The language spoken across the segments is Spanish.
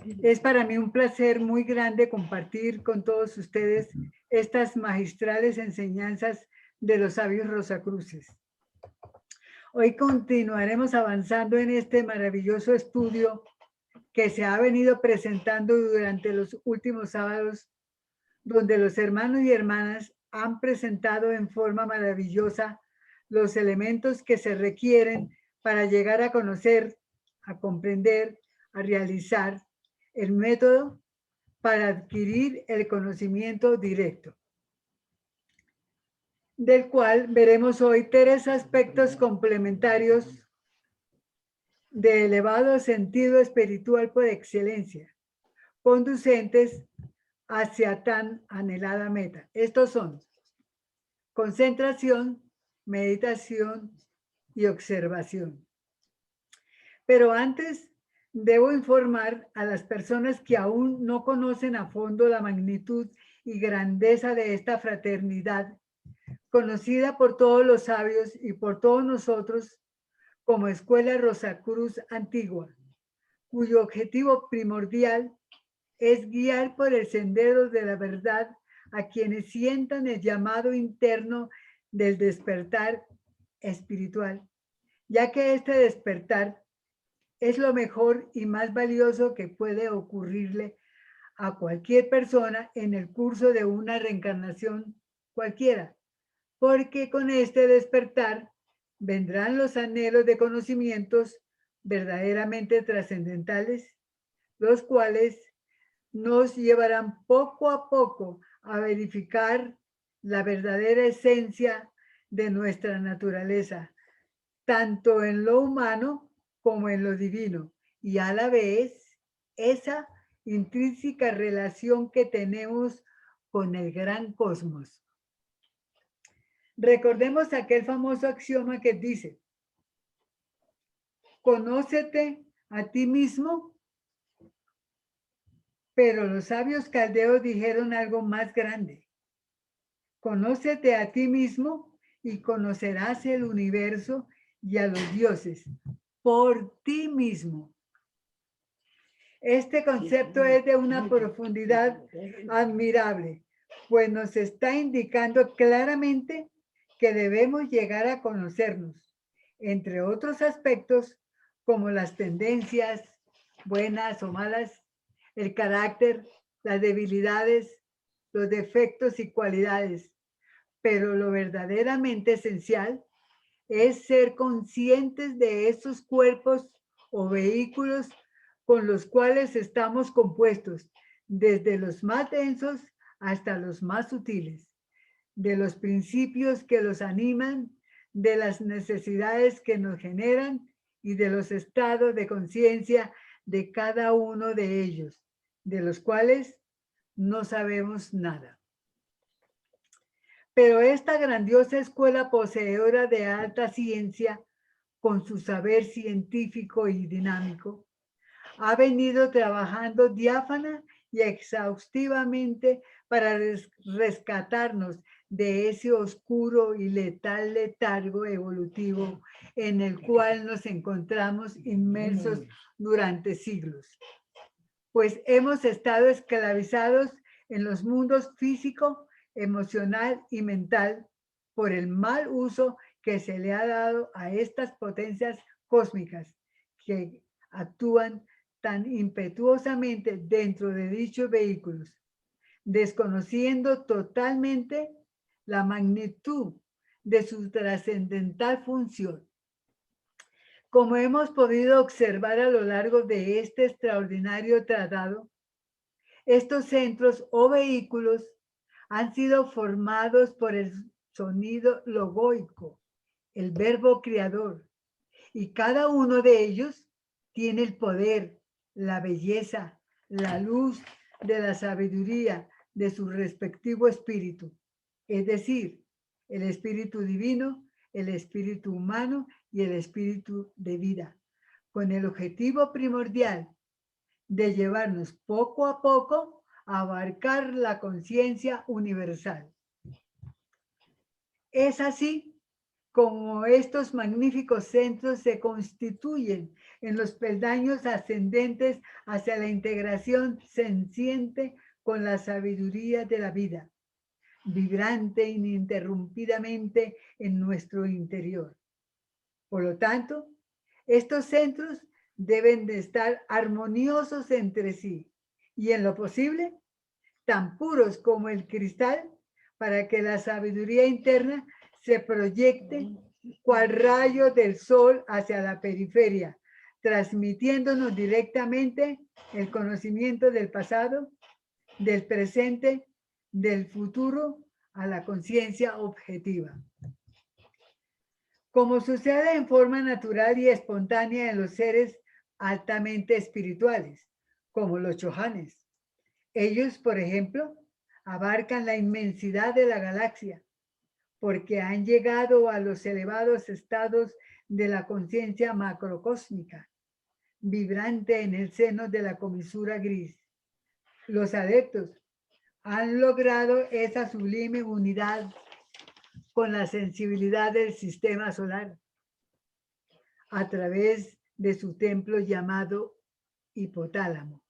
Es para mí un placer muy grande compartir con todos ustedes estas magistrales enseñanzas de los sabios rosacruces. Hoy continuaremos avanzando en este maravilloso estudio que se ha venido presentando durante los últimos sábados, donde los hermanos y hermanas han presentado en forma maravillosa los elementos que se requieren para llegar a conocer, a comprender, a realizar el método para adquirir el conocimiento directo, del cual veremos hoy 3 aspectos complementarios de elevado sentido espiritual por excelencia, conducentes hacia tan anhelada meta. Estos son concentración, meditación y observación. Pero antes debo informar a las personas que aún no conocen a fondo la magnitud y grandeza de esta fraternidad, conocida por todos los sabios y por todos nosotros como Escuela Rosacruz Antigua, cuyo objetivo primordial es guiar por el sendero de la verdad a quienes sientan el llamado interno del despertar espiritual, ya que este despertar es lo mejor y más valioso que puede ocurrirle a cualquier persona en el curso de una reencarnación cualquiera, porque con este despertar vendrán los anhelos de conocimientos verdaderamente trascendentales, los cuales nos llevarán poco a poco a verificar la verdadera esencia de nuestra naturaleza, tanto en lo humano como en lo divino, y a la vez esa intrínseca relación que tenemos con el gran cosmos. Recordemos aquel famoso axioma que dice: conócete a ti mismo. Pero los sabios caldeos dijeron algo más grande: conócete a ti mismo y conocerás el universo y a los dioses por ti mismo. Este concepto es de una profundidad admirable, pues nos está indicando claramente que debemos llegar a conocernos, entre otros aspectos como las tendencias, buenas o malas, el carácter, las debilidades, los defectos y cualidades. Pero lo verdaderamente esencial es ser conscientes de esos cuerpos o vehículos con los cuales estamos compuestos, desde los más densos hasta los más sutiles, de los principios que los animan, de las necesidades que nos generan y de los estados de conciencia de cada uno de ellos, de los cuales no sabemos nada. Pero esta grandiosa escuela poseedora de alta ciencia, con su saber científico y dinámico, ha venido trabajando diáfana y exhaustivamente para rescatarnos de ese oscuro y letal letargo evolutivo en el cual nos encontramos inmersos durante siglos. Pues hemos estado esclavizados en los mundos físico, emocional y mental por el mal uso que se le ha dado a estas potencias cósmicas que actúan tan impetuosamente dentro de dichos vehículos, desconociendo totalmente la magnitud de su trascendental función. Como hemos podido observar a lo largo de este extraordinario tratado, estos centros o vehículos han sido formados por el sonido logoico, el verbo creador, y cada uno de ellos tiene el poder, la belleza, la luz de la sabiduría de su respectivo espíritu, es decir, el espíritu divino, el espíritu humano y el espíritu de vida, con el objetivo primordial de llevarnos poco a poco a abarcar la conciencia universal. Es así como estos magníficos centros se constituyen en los peldaños ascendentes hacia la integración senciente con la sabiduría de la vida, vibrante ininterrumpidamente en nuestro interior. Por lo tanto, estos centros deben de estar armoniosos entre sí y en lo posible tan puros como el cristal para que la sabiduría interna se proyecte cual rayo del sol hacia la periferia, transmitiéndonos directamente el conocimiento del pasado, del presente, del futuro a la conciencia objetiva. Como sucede en forma natural y espontánea en los seres altamente espirituales, como los chohanes. Ellos, por ejemplo, abarcan la inmensidad de la galaxia, porque han llegado a los elevados estados de la conciencia macrocósmica, vibrante en el seno de la comisura gris. Los adeptos han logrado esa sublime unidad con la sensibilidad del sistema solar a través de su templo llamado hipotálamo.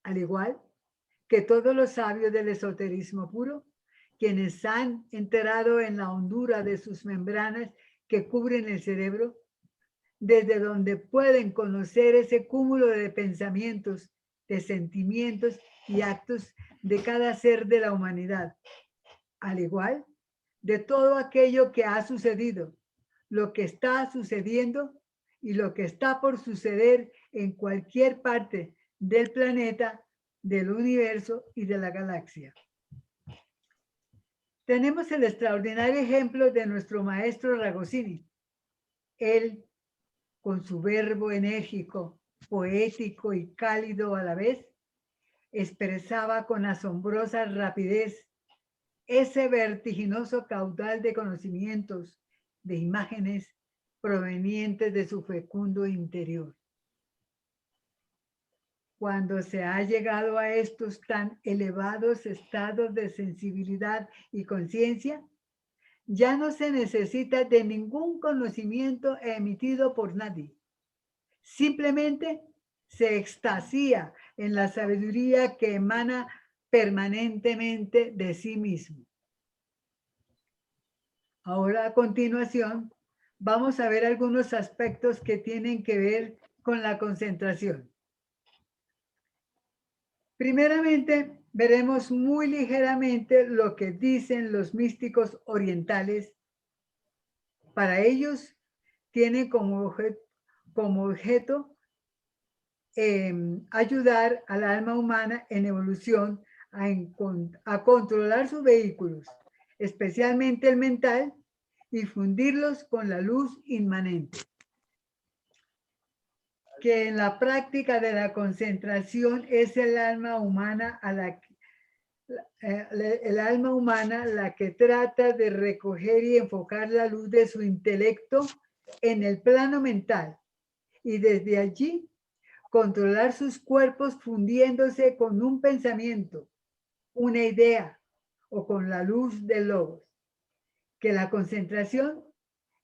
Al igual que todos los sabios del esoterismo puro, quienes han enterado en la hondura de sus membranas que cubren el cerebro, desde donde pueden conocer ese cúmulo de pensamientos, de sentimientos y actos de cada ser de la humanidad, al igual de todo aquello que ha sucedido, lo que está sucediendo y lo que está por suceder en cualquier parte del planeta, del universo y de la galaxia. Tenemos el extraordinario ejemplo de nuestro maestro Ragosini. Él, con su verbo enérgico, poético y cálido a la vez, expresaba con asombrosa rapidez ese vertiginoso caudal de conocimientos, de imágenes provenientes de su fecundo interior. Cuando se ha llegado a estos tan elevados estados de sensibilidad y conciencia, ya no se necesita de ningún conocimiento emitido por nadie. Simplemente se extasía en la sabiduría que emana permanentemente de sí mismo. Ahora, a continuación, vamos a ver algunos aspectos que tienen que ver con la concentración. Primeramente, veremos muy ligeramente lo que dicen los místicos orientales. Para ellos, tienen como objeto ayudar al alma humana en evolución a controlar sus vehículos, especialmente el mental, y fundirlos con la luz inmanente. Que en la práctica de la concentración es el alma humana la que trata de recoger y enfocar la luz de su intelecto en el plano mental y desde allí controlar sus cuerpos fundiéndose con un pensamiento, una idea o con la luz del logos. Que la concentración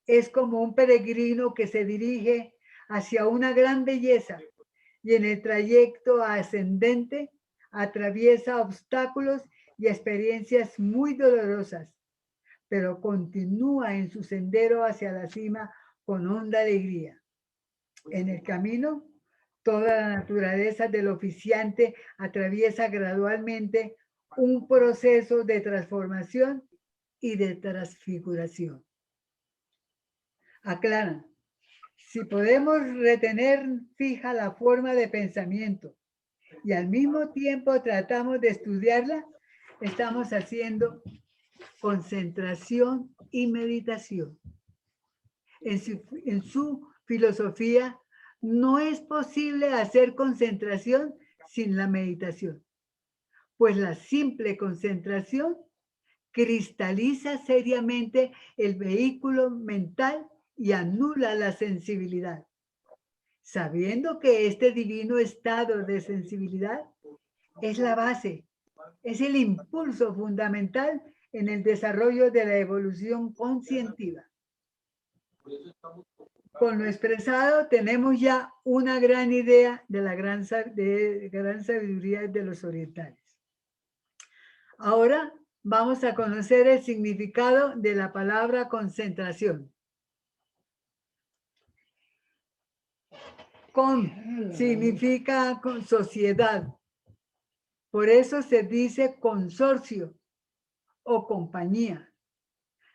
es como un peregrino que se dirige hacia una gran belleza y en el trayecto ascendente atraviesa obstáculos y experiencias muy dolorosas, pero continúa en su sendero hacia la cima con honda alegría. En el camino, toda la naturaleza del oficiante atraviesa gradualmente un proceso de transformación y de transfiguración. Aclaran, si podemos retener fija la forma de pensamiento y al mismo tiempo tratamos de estudiarla, estamos haciendo concentración y meditación. En su filosofía, no es posible hacer concentración sin la meditación, pues la simple concentración cristaliza seriamente el vehículo mental y anula la sensibilidad. Sabiendo que este divino estado de sensibilidad es la base, es el impulso fundamental en el desarrollo de la evolución conscientiva. Con lo expresado tenemos ya una gran idea de la gran sabiduría de los orientales. Ahora vamos a conocer el significado de la palabra concentración. Con significa sociedad. Por eso se dice consorcio o compañía.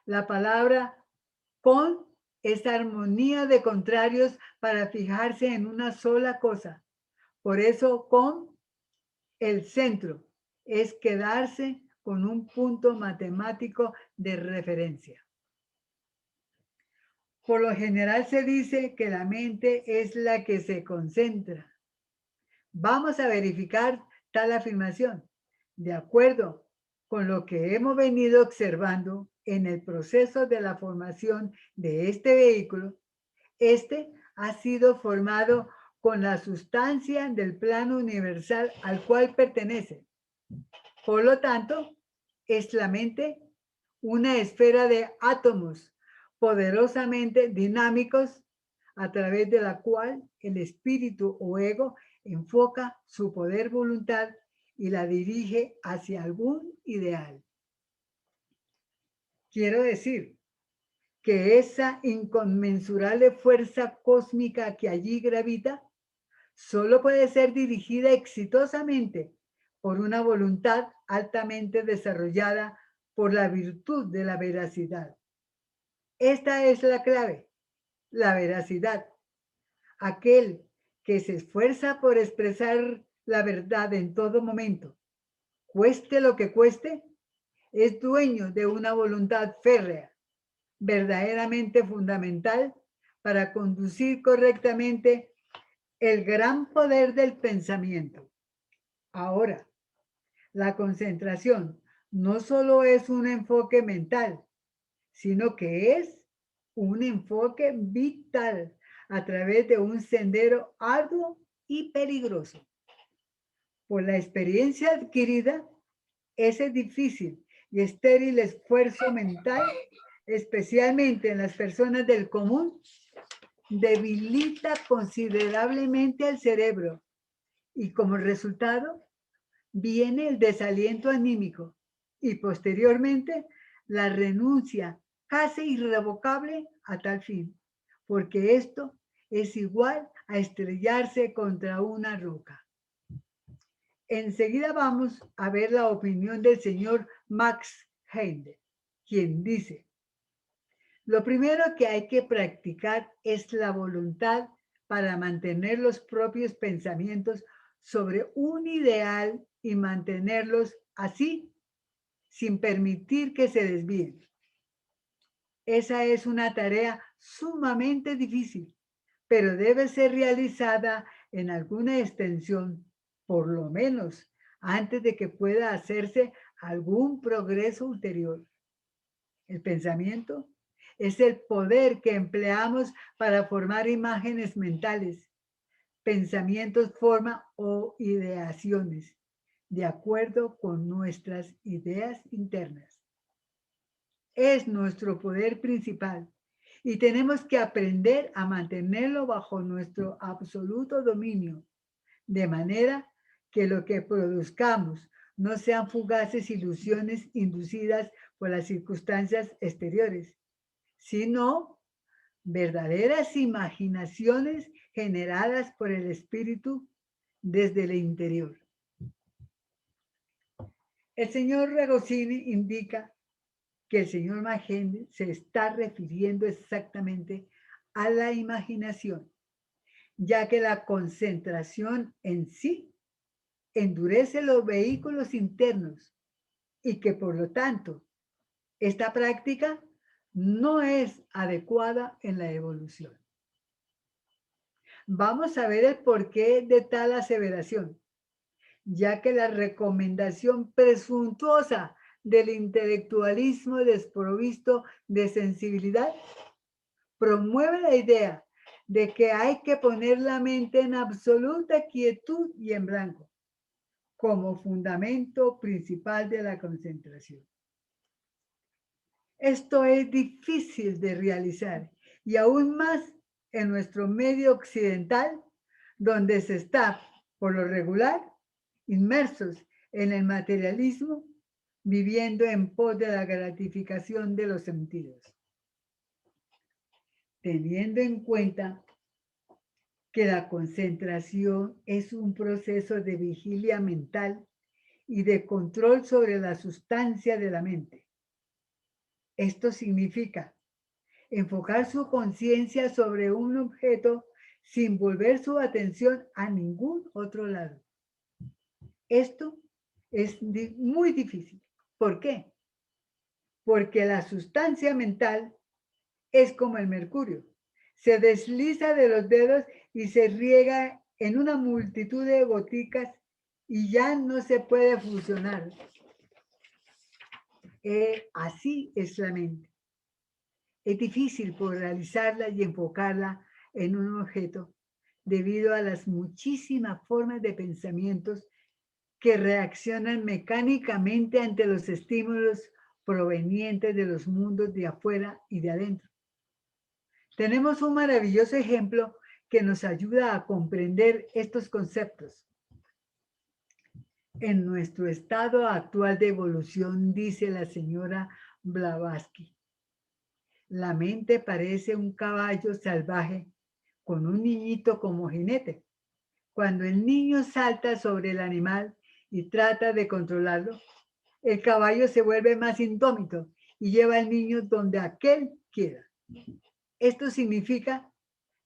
La palabra con es armonía de contrarios para fijarse en una sola cosa. Por eso con el centro es quedarse con un punto matemático de referencia. Por lo general se dice que la mente es la que se concentra. Vamos a verificar tal afirmación. De acuerdo con lo que hemos venido observando en el proceso de la formación de este vehículo, este ha sido formado con la sustancia del plano universal al cual pertenece. Por lo tanto, es la mente una esfera de átomos poderosamente dinámicos a través de la cual el espíritu o ego enfoca su poder voluntad y la dirige hacia algún ideal. Quiero decir que esa inconmensurable fuerza cósmica que allí gravita solo puede ser dirigida exitosamente por una voluntad altamente desarrollada por la virtud de la veracidad. Esta es la clave, la veracidad. Aquel que se esfuerza por expresar la verdad en todo momento, cueste lo que cueste, es dueño de una voluntad férrea, verdaderamente fundamental para conducir correctamente el gran poder del pensamiento. Ahora, la concentración no solo es un enfoque mental, sino que es un enfoque vital a través de un sendero arduo y peligroso. Por la experiencia adquirida, ese difícil y estéril esfuerzo mental, especialmente en las personas del común, debilita considerablemente al cerebro y como resultado viene el desaliento anímico y posteriormente la renuncia casi irrevocable a tal fin, porque esto es igual a estrellarse contra una roca. Enseguida vamos a ver la opinión del señor Max Heindel, quien dice: lo primero que hay que practicar es la voluntad para mantener los propios pensamientos sobre un ideal y mantenerlos así sin permitir que se desvíen. Esa es una tarea sumamente difícil, pero debe ser realizada en alguna extensión, por lo menos antes de que pueda hacerse algún progreso ulterior. El pensamiento es el poder que empleamos para formar imágenes mentales. Pensamientos forman o ideaciones de acuerdo con nuestras ideas internas. Es nuestro poder principal y tenemos que aprender a mantenerlo bajo nuestro absoluto dominio, de manera que lo que produzcamos no sean fugaces ilusiones inducidas por las circunstancias exteriores, sino verdaderas imaginaciones generadas por el espíritu desde el interior. El señor Ragosini indica que el señor Magende se está refiriendo exactamente a la imaginación, ya que la concentración en sí endurece los vehículos internos y que por lo tanto esta práctica no es adecuada en la evolución. Vamos a ver el porqué de tal aseveración, ya que la recomendación presuntuosa del intelectualismo desprovisto de sensibilidad promueve la idea de que hay que poner la mente en absoluta quietud y en blanco como fundamento principal de la concentración. Esto es difícil de realizar y aún más en nuestro medio occidental, donde se está, por lo regular, inmersos en el materialismo, viviendo en pos de la gratificación de los sentidos. Teniendo en cuenta que la concentración es un proceso de vigilia mental y de control sobre la sustancia de la mente. Esto significa enfocar su conciencia sobre un objeto sin volver su atención a ningún otro lado. Esto es muy difícil. ¿Por qué? Porque la sustancia mental es como el mercurio. Se desliza de los dedos y se riega en una multitud de goticas y ya no se puede fusionar. Así es la mente. Es difícil polarizarla y enfocarla en un objeto debido a las muchísimas formas de pensamientos que reaccionan mecánicamente ante los estímulos provenientes de los mundos de afuera y de adentro. Tenemos un maravilloso ejemplo que nos ayuda a comprender estos conceptos. En nuestro estado actual de evolución, dice la señora Blavatsky, la mente parece un caballo salvaje con un niñito como jinete. Cuando el niño salta sobre el animal y trata de controlarlo, el caballo se vuelve más indómito y lleva al niño donde aquel quiera. Esto significa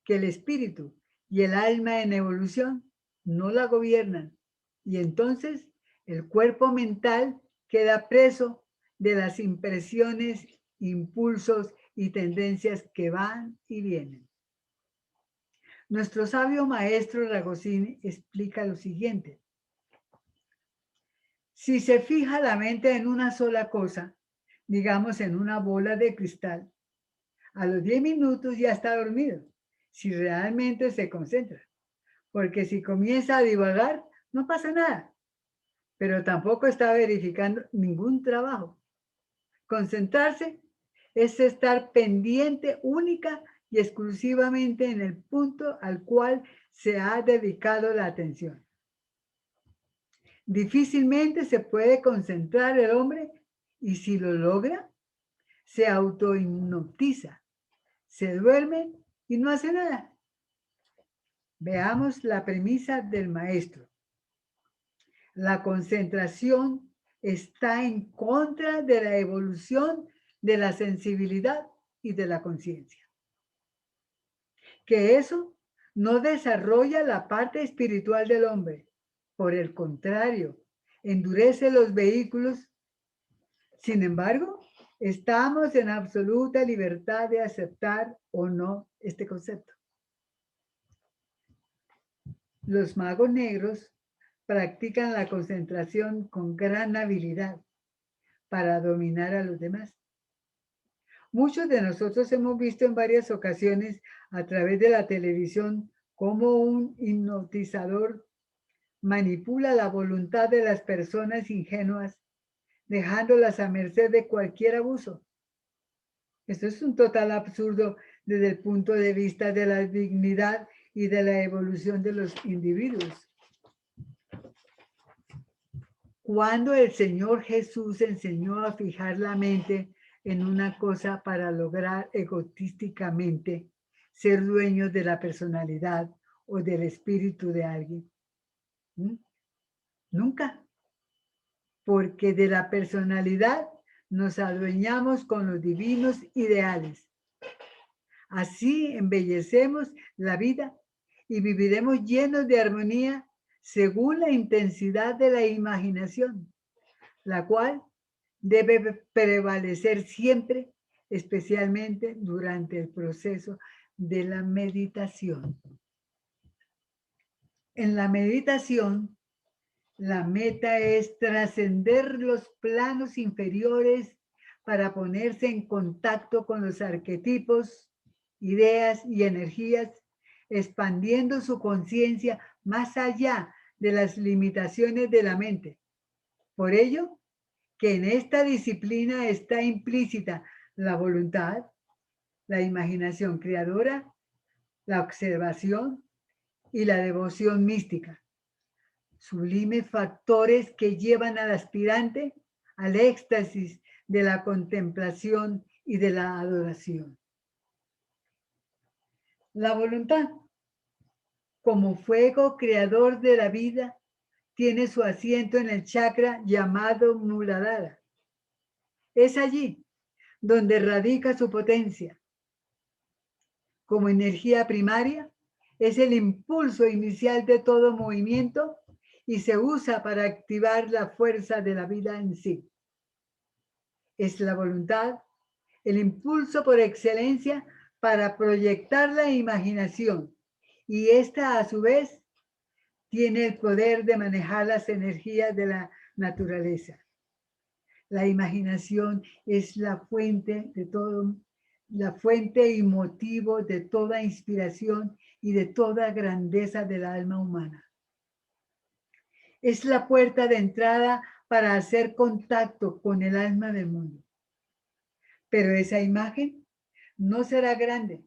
que el espíritu y el alma en evolución no la gobiernan y entonces el cuerpo mental queda preso de las impresiones, impulsos y tendencias que van y vienen. Nuestro sabio maestro Ragosín explica lo siguiente. Si se fija la mente en una sola cosa, digamos en una bola de cristal, a los 10 minutos ya está dormido, si realmente se concentra. Porque si comienza a divagar, no pasa nada, pero tampoco está verificando ningún trabajo. Concentrarse es estar pendiente única y exclusivamente en el punto al cual se ha dedicado la atención. Difícilmente se puede concentrar el hombre y si lo logra, se autohipnotiza, se duerme y no hace nada. Veamos la premisa del maestro. La concentración está en contra de la evolución de la sensibilidad y de la conciencia. Que eso no desarrolla la parte espiritual del hombre. Por el contrario, endurece los vehículos. Sin embargo, estamos en absoluta libertad de aceptar o no este concepto. Los magos negros practican la concentración con gran habilidad para dominar a los demás. Muchos de nosotros hemos visto en varias ocasiones a través de la televisión cómo un hipnotizador manipula la voluntad de las personas ingenuas, dejándolas a merced de cualquier abuso. Esto es un total absurdo desde el punto de vista de la dignidad y de la evolución de los individuos. Cuando el Señor Jesús enseñó a fijar la mente en una cosa para lograr egotísticamente ser dueños de la personalidad o del espíritu de alguien? Nunca. Porque de la personalidad nos adueñamos con los divinos ideales. Así embellecemos la vida y viviremos llenos de armonía según la intensidad de la imaginación, la cual debe prevalecer siempre, especialmente durante el proceso de la meditación. En la meditación, la meta es trascender los planos inferiores para ponerse en contacto con los arquetipos, ideas y energías, expandiendo su conciencia más allá de las limitaciones de la mente. Por ello, que en esta disciplina está implícita la voluntad, la imaginación creadora, la observación y la devoción mística. Sublimes factores que llevan al aspirante al éxtasis de la contemplación y de la adoración. La voluntad, como fuego creador de la vida, tiene su asiento en el chakra llamado Muladhara. Es allí donde radica su potencia. Como energía primaria, es el impulso inicial de todo movimiento y se usa para activar la fuerza de la vida en sí. Es la voluntad, el impulso por excelencia para proyectar la imaginación, y esta a su vez tiene el poder de manejar las energías de la naturaleza. La imaginación es la fuente de todo, la fuente y motivo de toda inspiración y de toda grandeza del alma humana. Es la puerta de entrada para hacer contacto con el alma del mundo. Pero esa imagen no será grande,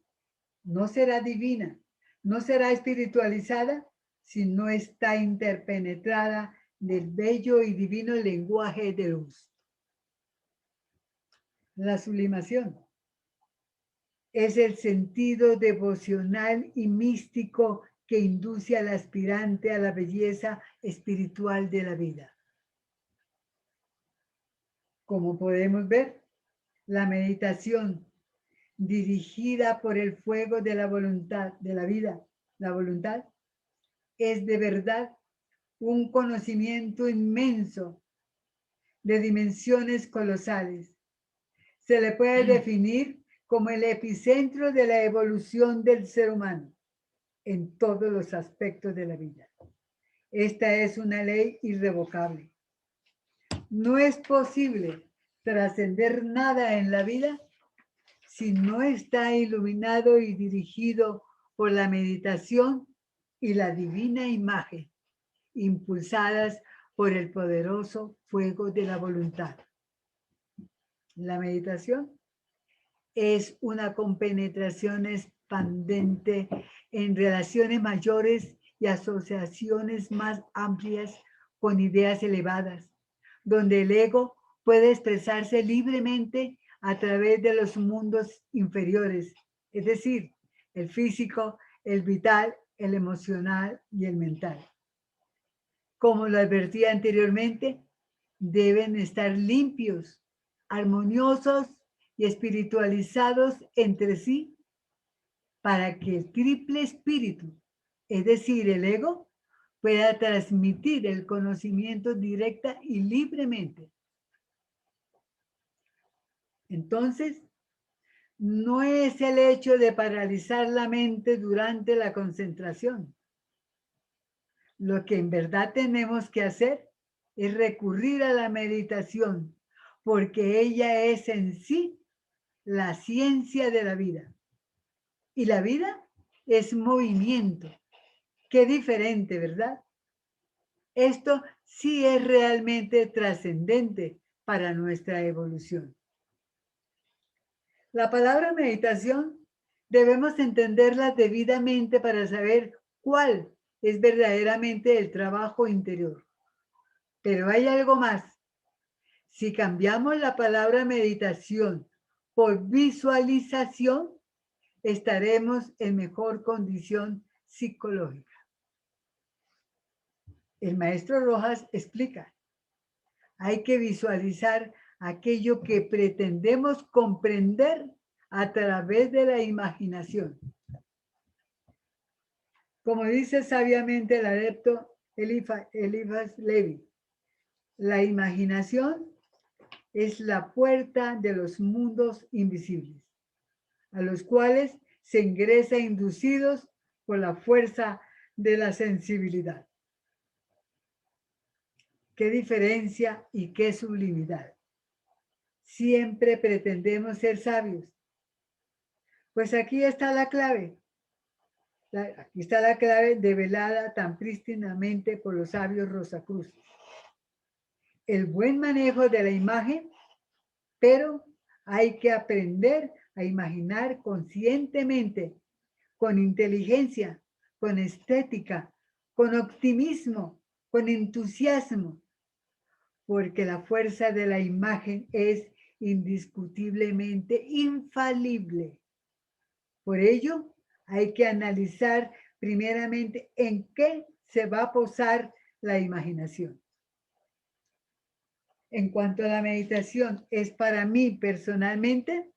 no será divina, no será espiritualizada si no está interpenetrada del bello y divino lenguaje de luz. La sublimación es el sentido devocional y místico que induce al aspirante a la belleza espiritual de la vida. Como podemos ver, la meditación dirigida por el fuego de la voluntad, de la vida, la voluntad, es de verdad un conocimiento inmenso de dimensiones colosales. Se le puede definir como el epicentro de la evolución del ser humano en todos los aspectos de la vida. Esta es una ley irrevocable. No es posible trascender nada en la vida si no está iluminado y dirigido por la meditación y la divina imagen, impulsadas por el poderoso fuego de la voluntad. La meditación es una compenetración expandente en relaciones mayores y asociaciones más amplias con ideas elevadas, donde el ego puede expresarse libremente a través de los mundos inferiores, es decir, el físico, el vital, el emocional y el mental. Como lo advertí anteriormente, deben estar limpios, armoniosos y espiritualizados entre sí para que el triple espíritu, es decir, el ego, pueda transmitir el conocimiento directa y libremente. Entonces, no es el hecho de paralizar la mente durante la concentración. Lo que en verdad tenemos que hacer es recurrir a la meditación, porque ella es en sí la ciencia de la vida. Y la vida es movimiento. Qué diferente, ¿verdad? Esto sí es realmente trascendente para nuestra evolución. La palabra meditación debemos entenderla debidamente para saber cuál es verdaderamente el trabajo interior. Pero hay algo más. Si cambiamos la palabra meditación por visualización, estaremos en mejor condición psicológica. El maestro Rojas explica, hay que visualizar aquello que pretendemos comprender a través de la imaginación. Como dice sabiamente el adepto Eliphas Levi, la imaginación es la puerta de los mundos invisibles, a los cuales se ingresa inducidos por la fuerza de la sensibilidad. Qué diferencia y qué sublimidad. Siempre pretendemos ser sabios. Pues aquí está la clave. Aquí está la clave develada tan prístinamente por los sabios Rosacruz. El buen manejo de la imagen, pero hay que aprender a imaginar conscientemente, con inteligencia, con estética, con optimismo, con entusiasmo, porque la fuerza de la imagen es indiscutiblemente infalible. Por ello, hay que analizar primeramente en qué se va a posar la imaginación. En cuanto a la meditación, es para mí personalmente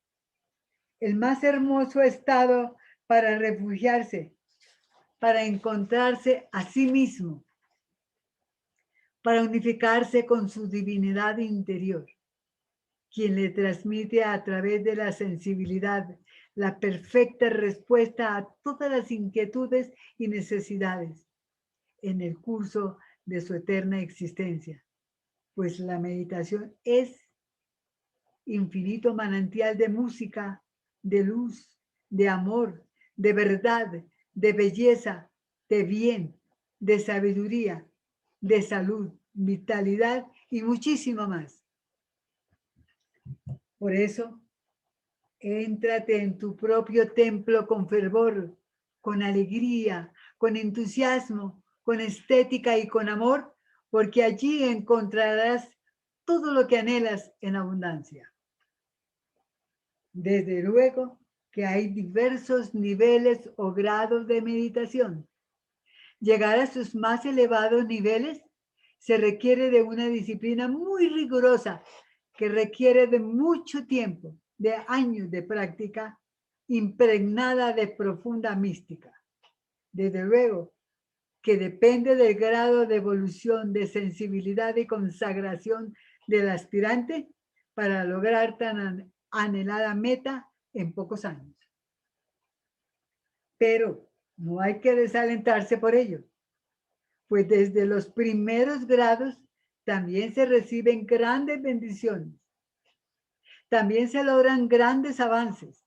el más hermoso estado para refugiarse, para encontrarse a sí mismo, para unificarse con su divinidad interior, quien le transmite a través de la sensibilidad la perfecta respuesta a todas las inquietudes y necesidades en el curso de su eterna existencia. Pues la meditación es infinito manantial de música, de luz, de amor, de verdad, de belleza, de bien, de sabiduría, de salud, vitalidad y muchísimo más. Por eso, éntrate en tu propio templo con fervor, con alegría, con entusiasmo, con estética y con amor, porque allí encontrarás todo lo que anhelas en abundancia. Desde luego que hay diversos niveles o grados de meditación. Llegar a sus más elevados niveles se requiere de una disciplina muy rigurosa que requiere de mucho tiempo, de años de práctica impregnada de profunda mística. Desde luego que depende del grado de evolución, de sensibilidad y consagración del aspirante para lograr tan anhelada meta en pocos años. Pero no hay que desalentarse por ello, pues desde los primeros grados también se reciben grandes bendiciones. También se logran grandes avances.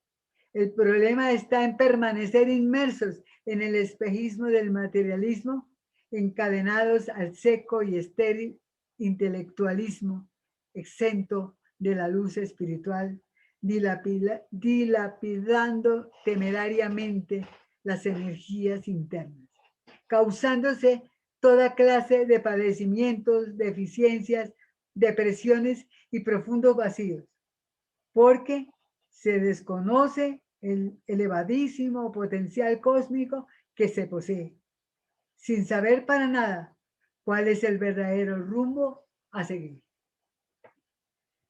El problema está en permanecer inmersos en el espejismo del materialismo, encadenados al seco y estéril intelectualismo, exento de la luz espiritual, dilapidando temerariamente las energías internas, causándose toda clase de padecimientos, deficiencias, depresiones y profundos vacíos, porque se desconoce el elevadísimo potencial cósmico que se posee, sin saber para nada cuál es el verdadero rumbo a seguir.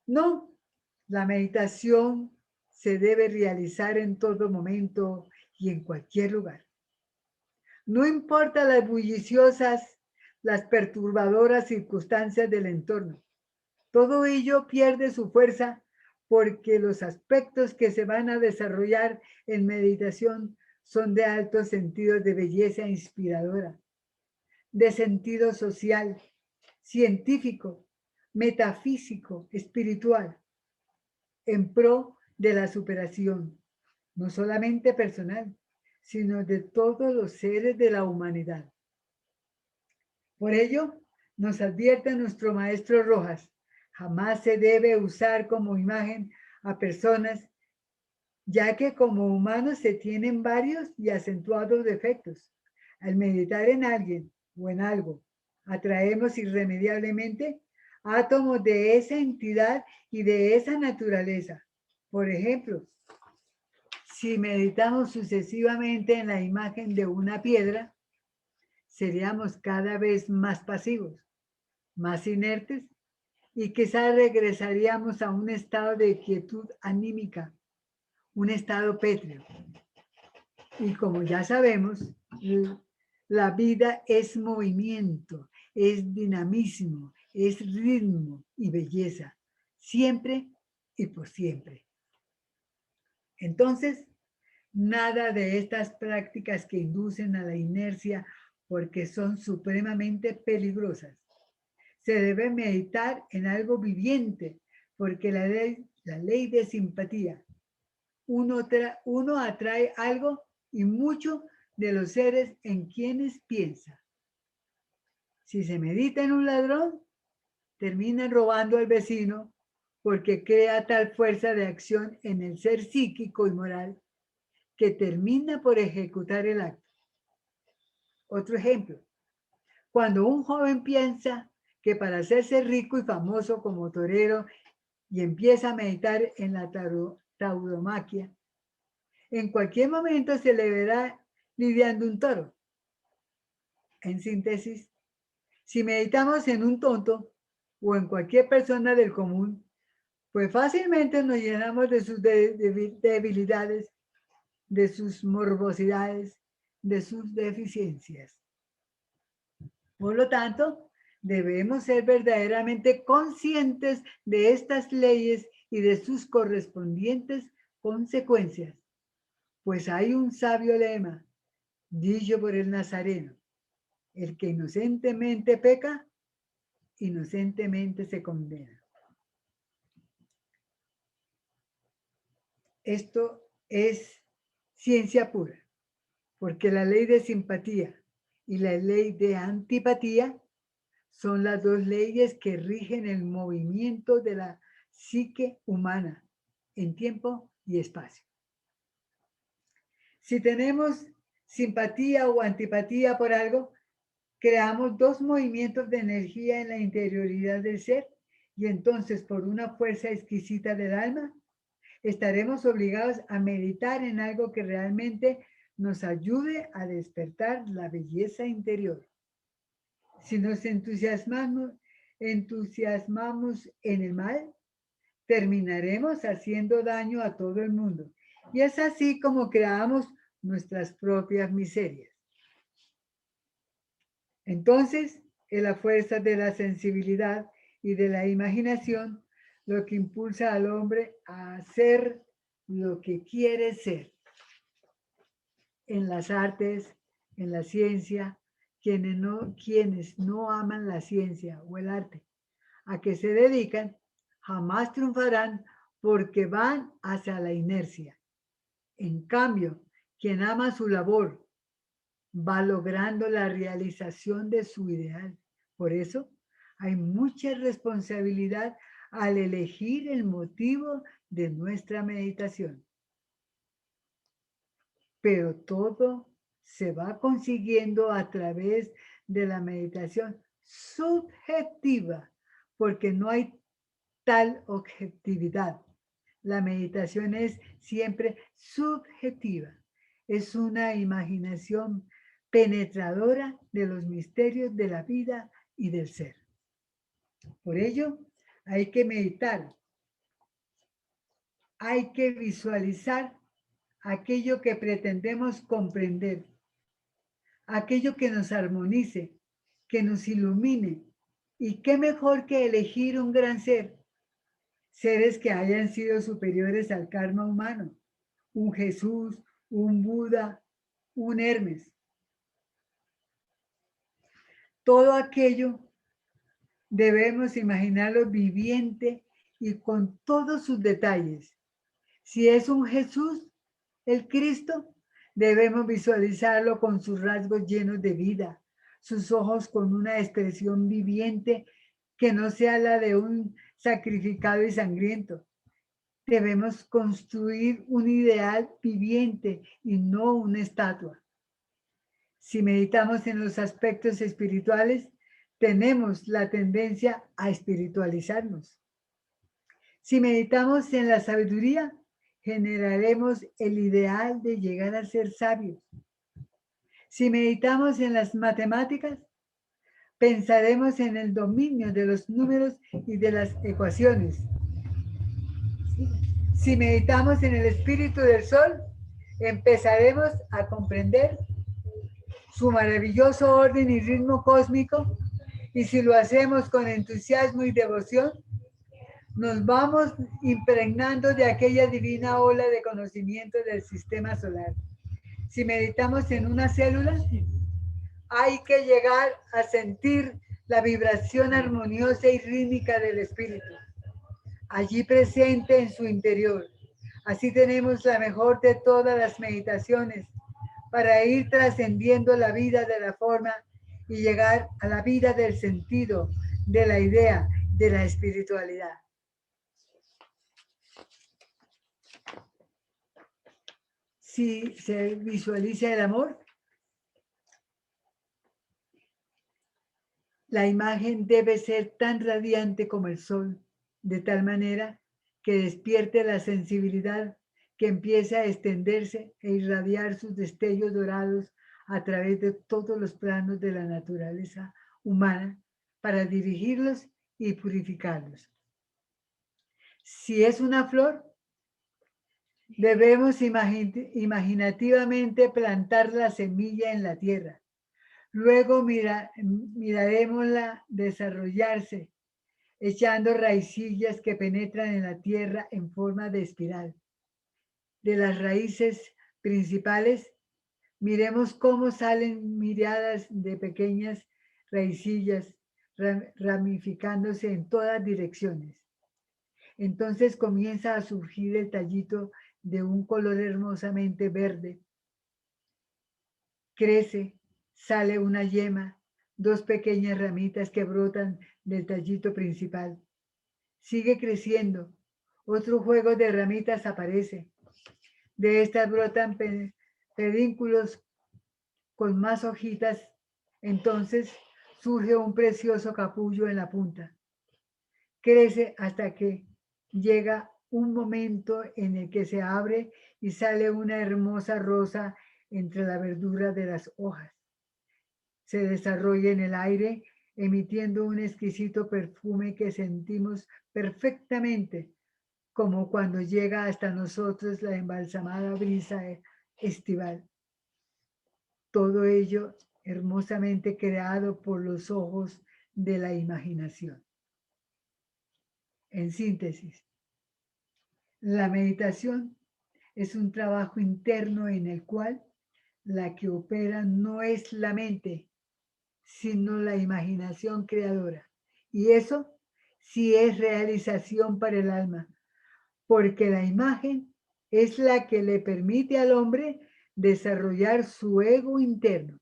No, la meditación se debe realizar en todo momento y en cualquier lugar. No importa las bulliciosas, las perturbadoras circunstancias del entorno. Todo ello pierde su fuerza porque los aspectos que se van a desarrollar en meditación son de alto sentido de belleza inspiradora, de sentido social, científico, metafísico, espiritual, en pro de la superación, no solamente personal, sino de todos los seres de la humanidad. Por ello, nos advierte nuestro maestro Rojas, jamás se debe usar como imagen a personas, ya que como humanos se tienen varios y acentuados defectos. Al meditar en alguien o en algo, atraemos irremediablemente átomos de esa entidad y de esa naturaleza. Por ejemplo, si meditamos sucesivamente en la imagen de una piedra, seríamos cada vez más pasivos, más inertes y quizás regresaríamos a un estado de quietud anímica, un estado pétreo. Y como ya sabemos, la vida es movimiento, es dinamismo, es ritmo y belleza, siempre y por siempre. Entonces, nada de estas prácticas que inducen a la inercia porque son supremamente peligrosas. Se debe meditar en algo viviente porque la ley de simpatía, uno atrae algo y mucho de los seres en quienes piensa. Si se medita en un ladrón, termina robando al vecino porque crea tal fuerza de acción en el ser psíquico y moral que termina por ejecutar el acto. Otro ejemplo, cuando un joven piensa que para hacerse rico y famoso como torero y empieza a meditar en la tauromaquia, en cualquier momento se le verá lidiando un toro. En síntesis, si meditamos en un tonto o en cualquier persona del común, pues fácilmente nos llenamos de sus debilidades, de sus morbosidades, de sus deficiencias. Por lo tanto, debemos ser verdaderamente conscientes de estas leyes y de sus correspondientes consecuencias, pues hay un sabio lema dicho por el Nazareno: el que inocentemente peca, inocentemente se condena. Esto es ciencia pura, porque la ley de simpatía y la ley de antipatía son las dos leyes que rigen el movimiento de la psique humana en tiempo y espacio. Si tenemos simpatía o antipatía por algo, creamos dos movimientos de energía en la interioridad del ser y entonces por una fuerza exquisita del alma estaremos obligados a meditar en algo que realmente nos ayude a despertar la belleza interior. Si nos entusiasmamos en el mal, terminaremos haciendo daño a todo el mundo. Y es así como creamos nuestras propias miserias. Entonces, es la fuerza de la sensibilidad y de la imaginación lo que impulsa al hombre a hacer lo que quiere ser. En las artes, en la ciencia, quienes no aman la ciencia o el arte a que se dedican, jamás triunfarán porque van hacia la inercia. En cambio, quien ama su labor va logrando la realización de su ideal. Por eso hay mucha responsabilidad al elegir el motivo de nuestra meditación. Pero todo se va consiguiendo a través de la meditación subjetiva, porque no hay tal objetividad. La meditación es siempre subjetiva. Es una imaginación penetradora de los misterios de la vida y del ser. Por ello, hay que meditar. Hay que visualizar aquello que pretendemos comprender, aquello que nos armonice, que nos ilumine. Y qué mejor que elegir un gran ser, seres que hayan sido superiores al karma humano, un Jesús, un Buda, un Hermes. Todo aquello debemos imaginarlo viviente y con todos sus detalles. Si es un Jesús, el Cristo, debemos visualizarlo con sus rasgos llenos de vida, sus ojos con una expresión viviente que no sea la de un sacrificado y sangriento. Debemos construir un ideal viviente y no una estatua. Si meditamos en los aspectos espirituales, tenemos la tendencia a espiritualizarnos. Si meditamos en la sabiduría, generaremos el ideal de llegar a ser sabios. Si meditamos en las matemáticas, pensaremos en el dominio de los números y de las ecuaciones. Si meditamos en el espíritu del sol, empezaremos a comprender su maravilloso orden y ritmo cósmico, y si lo hacemos con entusiasmo y devoción, nos vamos impregnando de aquella divina ola de conocimiento del sistema solar. Si meditamos en una célula, hay que llegar a sentir la vibración armoniosa y rítmica del espíritu, allí presente en su interior. Así tenemos la mejor de todas las meditaciones para ir trascendiendo la vida de la forma y llegar a la vida del sentido, de la idea, de la espiritualidad. si se visualiza el amor, la imagen debe ser tan radiante como el sol, de tal manera que despierte la sensibilidad, que empiece a extenderse e irradiar sus destellos dorados a través de todos los planos de la naturaleza humana para dirigirlos y purificarlos. Si es una flor, debemos imaginativamente plantar la semilla en la tierra. Luego miraremosla desarrollarse, echando raicillas que penetran en la tierra en forma de espiral. De las raíces principales, miremos cómo salen miradas de pequeñas raicillas ramificándose en todas direcciones. Entonces comienza a surgir el tallito de un color hermosamente verde. Crece, sale una yema, dos pequeñas ramitas que brotan del tallito principal. Sigue creciendo, otro juego de ramitas aparece. De estas brotan pedúnculos con más hojitas. Entonces surge un precioso capullo en la punta. Crece hasta que llega un momento en el que se abre y sale una hermosa rosa entre la verdura de las hojas. Se desarrolla en el aire, emitiendo un exquisito perfume que sentimos perfectamente, como cuando llega hasta nosotros la embalsamada brisa estival. Todo ello hermosamente creado por los ojos de la imaginación. En síntesis, la meditación es un trabajo interno en el cual la que opera no es la mente, sino la imaginación creadora. Y eso sí es realización para el alma, porque la imagen es la que le permite al hombre desarrollar su ego interno,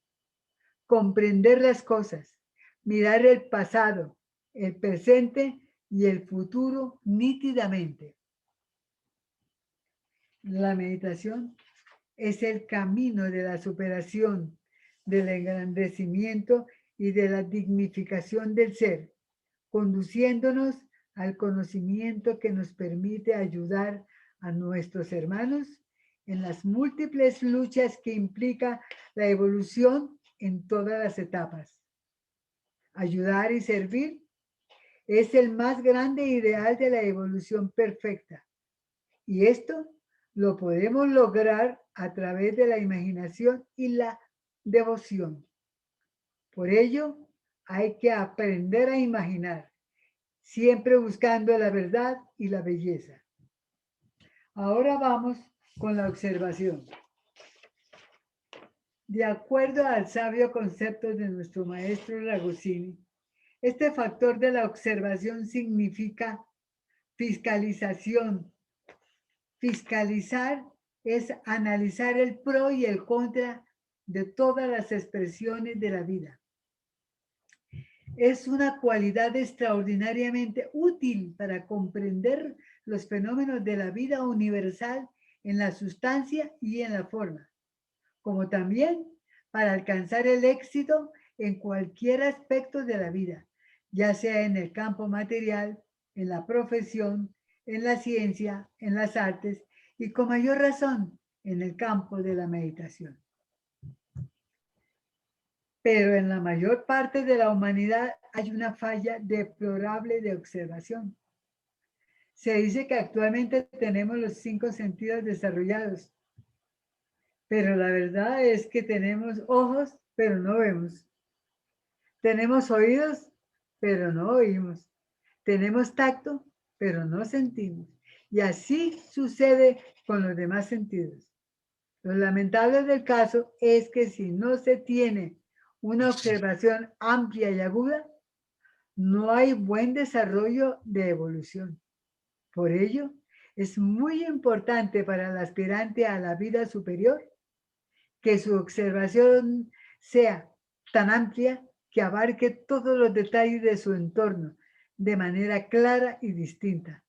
comprender las cosas, mirar el pasado, el presente y el futuro nítidamente. La meditación es el camino de la superación, del engrandecimiento y de la dignificación del ser, conduciéndonos al conocimiento que nos permite ayudar a nuestros hermanos en las múltiples luchas que implica la evolución en todas las etapas. Ayudar y servir es el más grande ideal de la evolución perfecta. Y esto lo podemos lograr a través de la imaginación y la devoción. Por ello, hay que aprender a imaginar, siempre buscando la verdad y la belleza. Ahora vamos con la observación. De acuerdo al sabio concepto de nuestro maestro Ragusini, este factor de la observación significa fiscalización. Fiscalizar es analizar el pro y el contra de todas las expresiones de la vida. Es una cualidad extraordinariamente útil para comprender los fenómenos de la vida universal en la sustancia y en la forma, como también para alcanzar el éxito en cualquier aspecto de la vida, ya sea en el campo material, en la profesión, en la ciencia, en las artes y con mayor razón en el campo de la meditación. Pero en la mayor parte de la humanidad hay una falla deplorable de observación. Se dice que actualmente tenemos los 5 sentidos desarrollados, pero la verdad es que tenemos ojos, pero no vemos. Tenemos oídos, pero no oímos. Tenemos tacto, pero no sentimos. Y así sucede con los demás sentidos. Lo lamentable del caso es que si no se tiene una observación amplia y aguda, no hay buen desarrollo de evolución. Por ello, es muy importante para el aspirante a la vida superior que su observación sea tan amplia que abarque todos los detalles de su entorno de manera clara y distinta,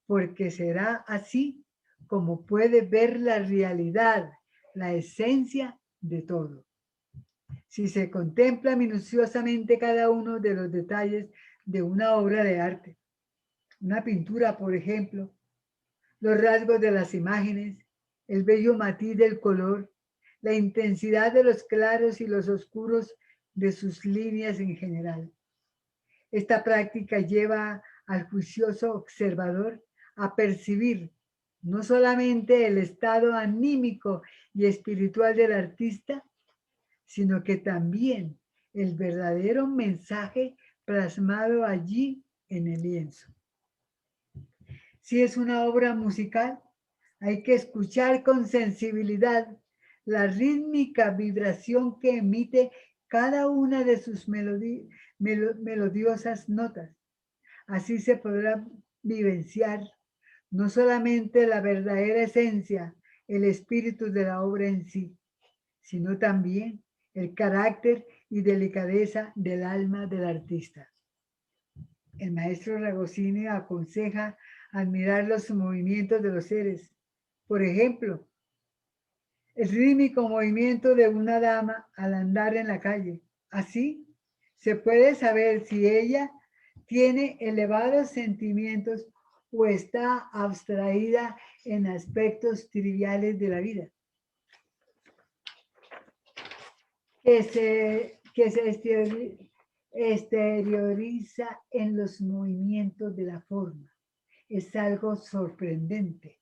porque será así como puede ver la realidad la esencia de todo. Si se contempla minuciosamente cada uno de los detalles de una obra de arte, una pintura, por ejemplo, los rasgos de las imágenes, el bello matiz del color, la intensidad de los claros y los oscuros de sus líneas en general. Esta práctica lleva al juicioso observador a percibir no solamente el estado anímico y espiritual del artista, sino que también el verdadero mensaje plasmado allí en el lienzo. Si es una obra musical, hay que escuchar con sensibilidad la rítmica vibración que emite cada una de sus melodiosas notas. Así se podrá vivenciar no solamente la verdadera esencia, el espíritu de la obra en sí, sino también el carácter y delicadeza del alma del artista. El maestro Ragosini aconseja admirar los movimientos de los seres. Por ejemplo, el rítmico movimiento de una dama al andar en la calle. Así se puede saber si ella tiene elevados sentimientos o está abstraída en aspectos triviales de la vida. Que se exterioriza en los movimientos de la forma. Es algo sorprendente.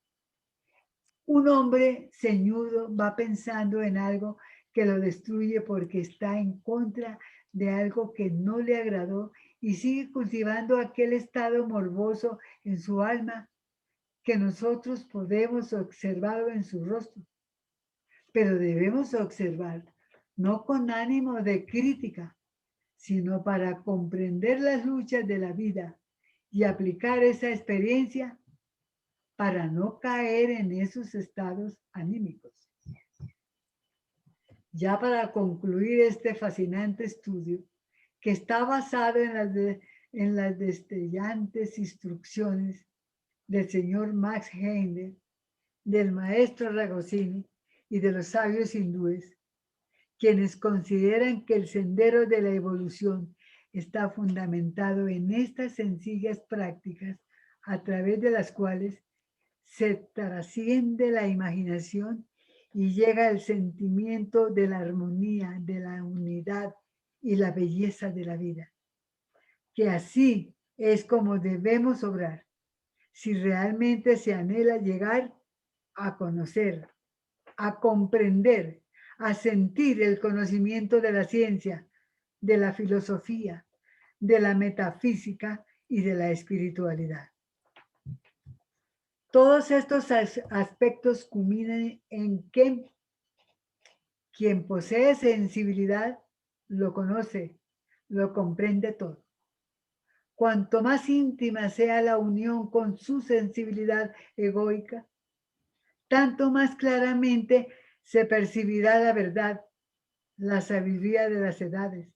Un hombre ceñudo va pensando en algo que lo destruye porque está en contra de algo que no le agradó y sigue cultivando aquel estado morboso en su alma que nosotros podemos observar en su rostro. Pero debemos observar, no con ánimo de crítica, sino para comprender las luchas de la vida y aplicar esa experiencia para no caer en esos estados anímicos. Ya para concluir este fascinante estudio, que está basado en las destellantes instrucciones del señor Max Heindel, del maestro Ragosini y de los sabios hindúes, quienes consideran que el sendero de la evolución está fundamentado en estas sencillas prácticas a través de las cuales se trasciende la imaginación y llega el sentimiento de la armonía, de la unidad y la belleza de la vida. Que así es como debemos obrar, si realmente se anhela llegar a conocer, a comprender, a sentir el conocimiento de la ciencia, de la filosofía, de la metafísica y de la espiritualidad. Todos estos aspectos culminan en que quien posee sensibilidad lo conoce, lo comprende todo. Cuanto más íntima sea la unión con su sensibilidad egoica, tanto más claramente se percibirá la verdad, la sabiduría de las edades,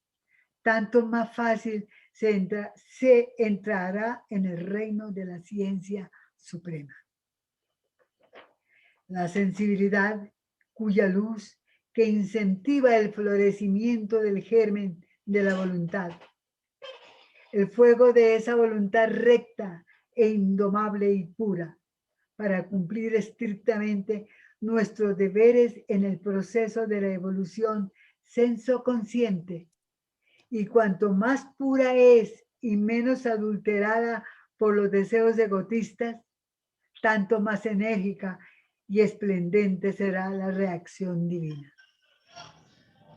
tanto más fácil se entrará en el reino de la ciencia suprema. La sensibilidad, cuya luz que incentiva el florecimiento del germen de la voluntad. El fuego de esa voluntad recta e indomable y pura para cumplir estrictamente nuestros deberes en el proceso de la evolución senso-consciente. Y cuanto más pura es y menos adulterada por los deseos egoístas, tanto más enérgica y esplendente será la reacción divina.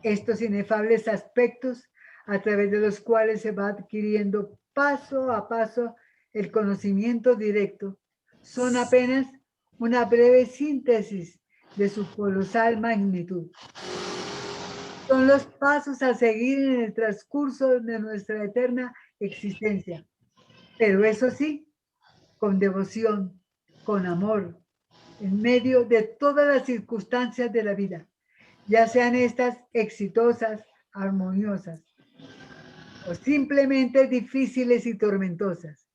Estos inefables aspectos a través de los cuales se va adquiriendo paso a paso el conocimiento directo son apenas una breve síntesis de su colosal magnitud. Son los pasos a seguir en el transcurso de nuestra eterna existencia. Pero eso sí, con devoción, con amor, en medio de todas las circunstancias de la vida, ya sean estas exitosas, armoniosas, o simplemente difíciles y tormentosas.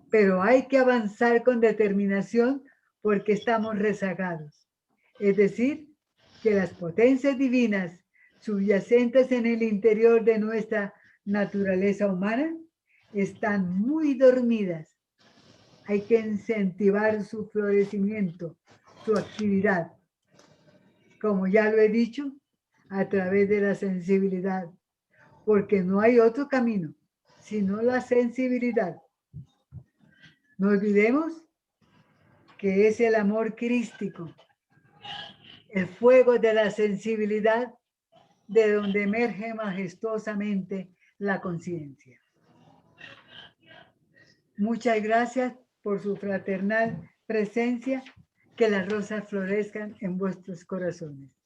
Pero hay que avanzar con determinación porque estamos rezagados. Es decir, que las potencias divinas subyacentes en el interior de nuestra naturaleza humana están muy dormidas. Hay que incentivar su florecimiento, su actividad. Como ya lo he dicho, a través de la sensibilidad, porque no hay otro camino, sino la sensibilidad. No olvidemos que es el amor crístico, el fuego de la sensibilidad, de donde emerge majestuosamente la conciencia. Muchas gracias por su fraternal presencia. Que las rosas florezcan en vuestros corazones.